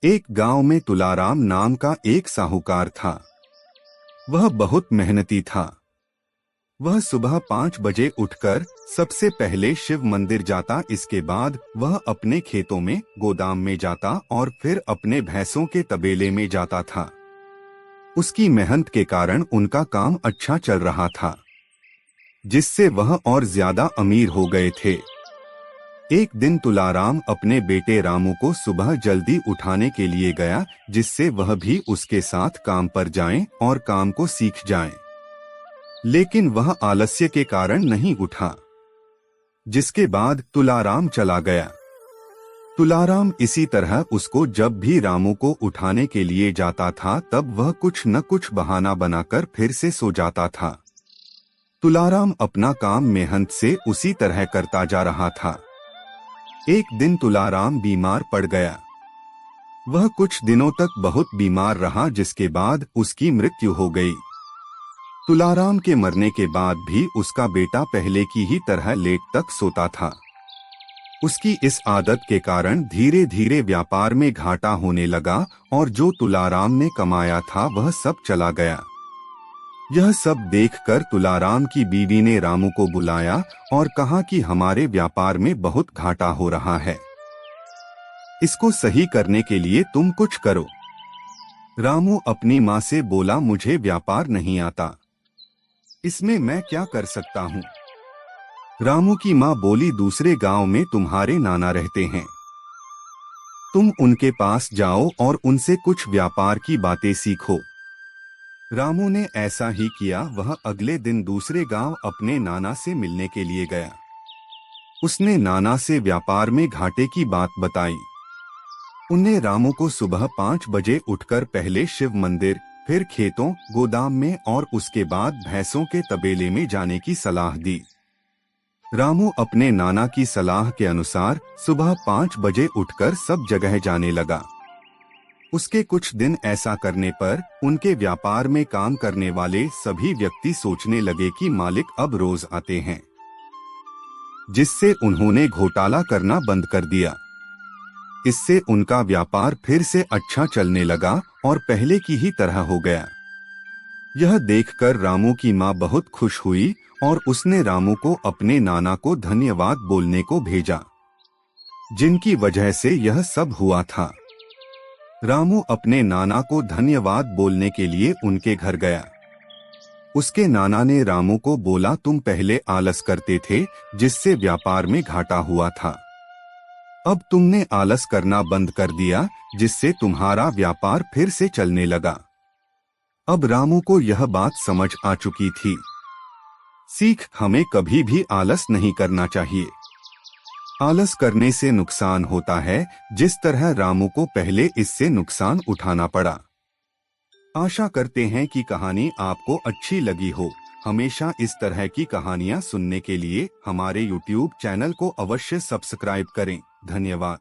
एक गांव में तुलाराम नाम का एक साहूकार था। वह बहुत मेहनती था। वह सुबह 5 बजे उठकर सबसे पहले शिव मंदिर जाता, इसके बाद वह अपने खेतों में गोदाम में जाता और फिर अपने भैंसों के तबेले में जाता था। उसकी मेहनत के कारण उनका काम अच्छा चल रहा था, जिससे वह और ज्यादा अमीर हो गए थे। एक दिन तुलाराम अपने बेटे रामू को सुबह जल्दी उठाने के लिए गया, जिससे वह भी उसके साथ काम पर जाए और काम को सीख जाए। लेकिन वह आलस्य के कारण नहीं उठा, जिसके बाद तुलाराम चला गया। तुलाराम इसी तरह उसको जब भी रामू को उठाने के लिए जाता था, तब वह कुछ न कुछ बहाना बनाकर फिर से सो जाता था। तुलाराम अपना काम मेहनत से उसी तरह करता जा रहा था। एक दिन तुलाराम बीमार पड़ गया। वह कुछ दिनों तक बहुत बीमार रहा, जिसके बाद उसकी मृत्यु हो गई। तुलाराम के मरने के बाद भी उसका बेटा पहले की ही तरह लेट तक सोता था। उसकी इस आदत के कारण धीरे धीरे व्यापार में घाटा होने लगा और जो तुलाराम ने कमाया था वह सब चला गया। यह सब देखकर तुलाराम की बीवी ने रामू को बुलाया और कहा कि हमारे व्यापार में बहुत घाटा हो रहा है, इसको सही करने के लिए तुम कुछ करो। रामू अपनी माँ से बोला, मुझे व्यापार नहीं आता, इसमें मैं क्या कर सकता हूँ। रामू की माँ बोली, दूसरे गांव में तुम्हारे नाना रहते हैं, तुम उनके पास जाओ और उनसे कुछ व्यापार की बातें सीखो। रामू ने ऐसा ही किया। वह अगले दिन दूसरे गांव अपने नाना से मिलने के लिए गया। उसने नाना से व्यापार में घाटे की बात बताई। उन्हें रामू को सुबह 5 बजे उठकर पहले शिव मंदिर, फिर खेतों, गोदाम में और उसके बाद भैंसों के तबेले में जाने की सलाह दी। रामू अपने नाना की सलाह के अनुसार सुबह 5 बजे उठकर सब जगह जाने लगा। उसके कुछ दिन ऐसा करने पर उनके व्यापार में काम करने वाले सभी व्यक्ति सोचने लगे कि मालिक अब रोज आते हैं, जिससे उन्होंने घोटाला करना बंद कर दिया। इससे उनका व्यापार फिर से अच्छा चलने लगा और पहले की ही तरह हो गया। यह देखकर रामू की माँ बहुत खुश हुई और उसने रामू को अपने नाना को धन्यवाद बोलने को भेजा, जिनकी वजह से यह सब हुआ था। रामू अपने नाना को धन्यवाद बोलने के लिए उनके घर गया। उसके नाना ने रामू को बोला, तुम पहले आलस करते थे, जिससे व्यापार में घाटा हुआ था। अब तुमने आलस करना बंद कर दिया, जिससे तुम्हारा व्यापार फिर से चलने लगा। अब रामू को यह बात समझ आ चुकी थी। सीख, हमें कभी भी आलस नहीं करना चाहिए। आलस करने से नुकसान होता है, जिस तरह रामू को पहले इससे नुकसान उठाना पड़ा। आशा करते हैं कि कहानी आपको अच्छी लगी हो। हमेशा इस तरह की कहानियां सुनने के लिए हमारे YouTube चैनल को अवश्य सब्सक्राइब करें। धन्यवाद।